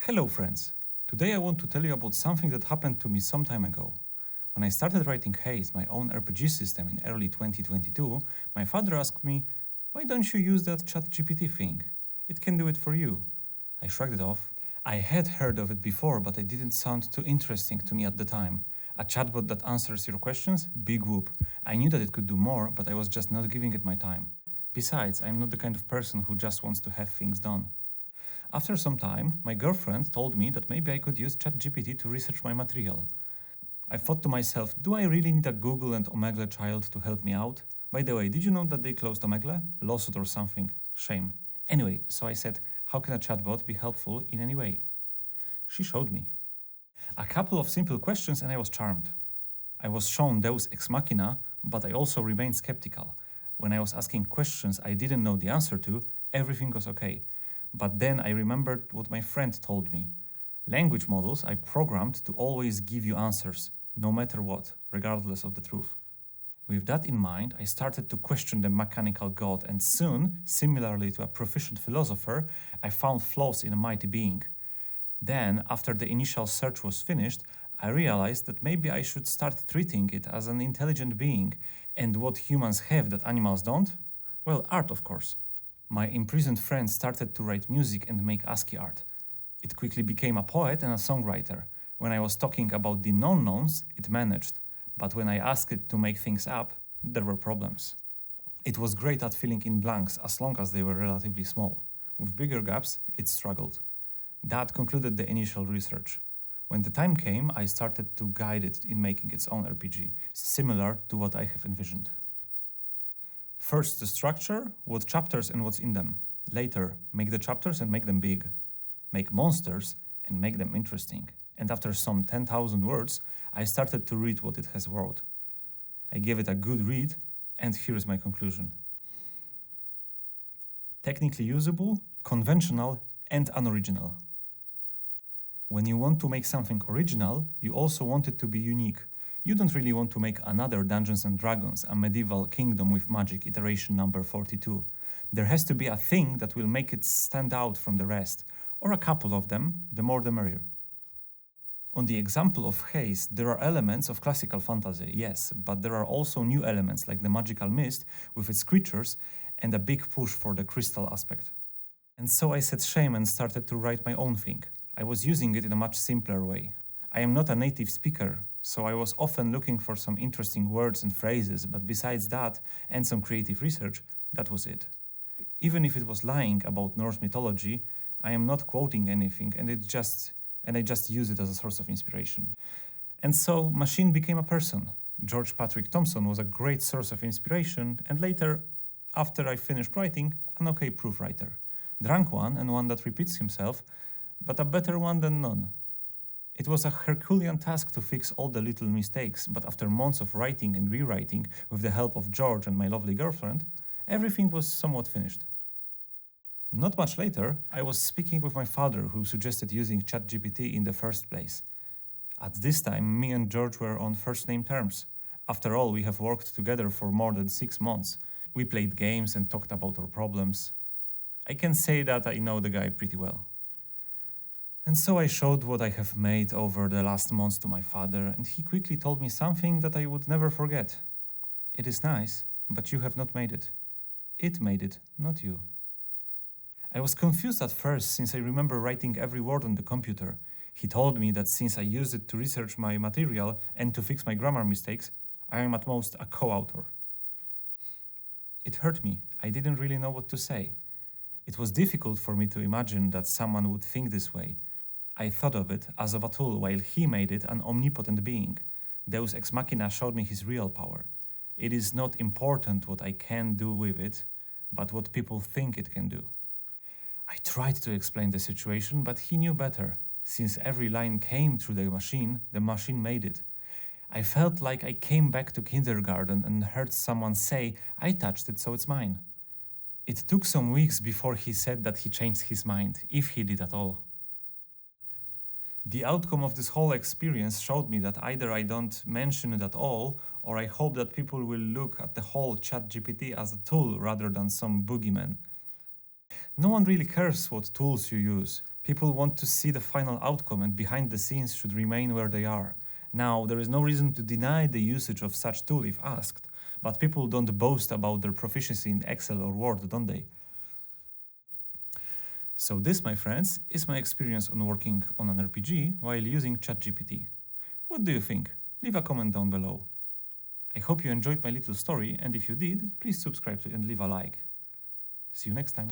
Hello friends! Today I want to tell you about something that happened to me some time ago. When I started writing Haze, my own RPG system in early 2022, my father asked me, "Why don't you use that ChatGPT thing? It can do it for you." I shrugged it off. I had heard of it before, but it didn't sound too interesting to me at the time. A chatbot that answers your questions? Big whoop. I knew that it could do more, but I was just not giving it my time. Besides, I'm not the kind of person who just wants to have things done. After some time, my girlfriend told me that maybe I could use ChatGPT to research my material. I thought to myself, do I really need a Google and Omegle child to help me out? By the way, did you know that they closed Omegle? Lawsuit or something. Shame. Anyway, so I said, how can a chatbot be helpful in any way? She showed me. A couple of simple questions and I was charmed. I was shown Deus Ex Machina, but I also remained skeptical. When I was asking questions I didn't know the answer to, everything was okay. But then I remembered what my friend told me. Language models I programmed to always give you answers, no matter what, regardless of the truth. With that in mind, I started to question the mechanical god, and soon, similarly to a proficient philosopher, I found flaws in a mighty being. Then, after the initial search was finished, I realized that maybe I should start treating it as an intelligent being. And what humans have that animals don't? Well, art, of course. My imprisoned friend started to write music and make ASCII art. It quickly became a poet and a songwriter. When I was talking about the non-knowns, it managed. But when I asked it to make things up, there were problems. It was great at filling in blanks as long as they were relatively small. With bigger gaps, it struggled. That concluded the initial research. When the time came, I started to guide it in making its own RPG, similar to what I have envisioned. First, the structure, what chapters and what's in them. Later, make the chapters and make them big. Make monsters and make them interesting. And after some 10,000 words, I started to read what it has wrote. I gave it a good read, and here's my conclusion. Technically usable, conventional, and unoriginal. When you want to make something original, you also want it to be unique. You don't really want to make another Dungeons & Dragons, a medieval kingdom with magic iteration number 42. There has to be a thing that will make it stand out from the rest, or a couple of them, the more the merrier. On the example of Haze, there are elements of classical fantasy, yes, but there are also new elements like the magical mist with its creatures and a big push for the crystal aspect. And so I set shame and started to write my own thing. I was using it in a much simpler way. I am not a native speaker, so I was often looking for some interesting words and phrases, but besides that, and some creative research, that was it. Even if it was lying about Norse mythology, I am not quoting anything, and I just use it as a source of inspiration. And so, machine became a person. George Patrick Thompson was a great source of inspiration, and later, after I finished writing, an okay proofwriter. Drunk one, and one that repeats himself, but a better one than none. It was a Herculean task to fix all the little mistakes, but after months of writing and rewriting, with the help of George and my lovely girlfriend, everything was somewhat finished. Not much later, I was speaking with my father, who suggested using ChatGPT in the first place. At this time, me and George were on first-name terms. After all, we have worked together for more than 6 months. We played games and talked about our problems. I can say that I know the guy pretty well. And so I showed what I have made over the last months to my father, and he quickly told me something that I would never forget. It is nice, but you have not made it. It made it, not you. I was confused at first, since I remember writing every word on the computer. He told me that since I used it to research my material and to fix my grammar mistakes, I am at most a co-author. It hurt me. I didn't really know what to say. It was difficult for me to imagine that someone would think this way. I thought of it as of a tool, while he made it an omnipotent being. Deus Ex Machina showed me his real power. It is not important what I can do with it, but what people think it can do. I tried to explain the situation, but he knew better. Since every line came through the machine made it. I felt like I came back to kindergarten and heard someone say, "I touched it, so it's mine." It took some weeks before he said that he changed his mind, if he did at all. The outcome of this whole experience showed me that either I don't mention it at all, or I hope that people will look at the whole ChatGPT as a tool rather than some boogeyman. No one really cares what tools you use. People want to see the final outcome, and behind the scenes should remain where they are. Now, there is no reason to deny the usage of such tool if asked, but people don't boast about their proficiency in Excel or Word, don't they? So this, my friends, is my experience on working on an RPG while using ChatGPT. What do you think? Leave a comment down below. I hope you enjoyed my little story, and if you did, please subscribe and leave a like. See you next time.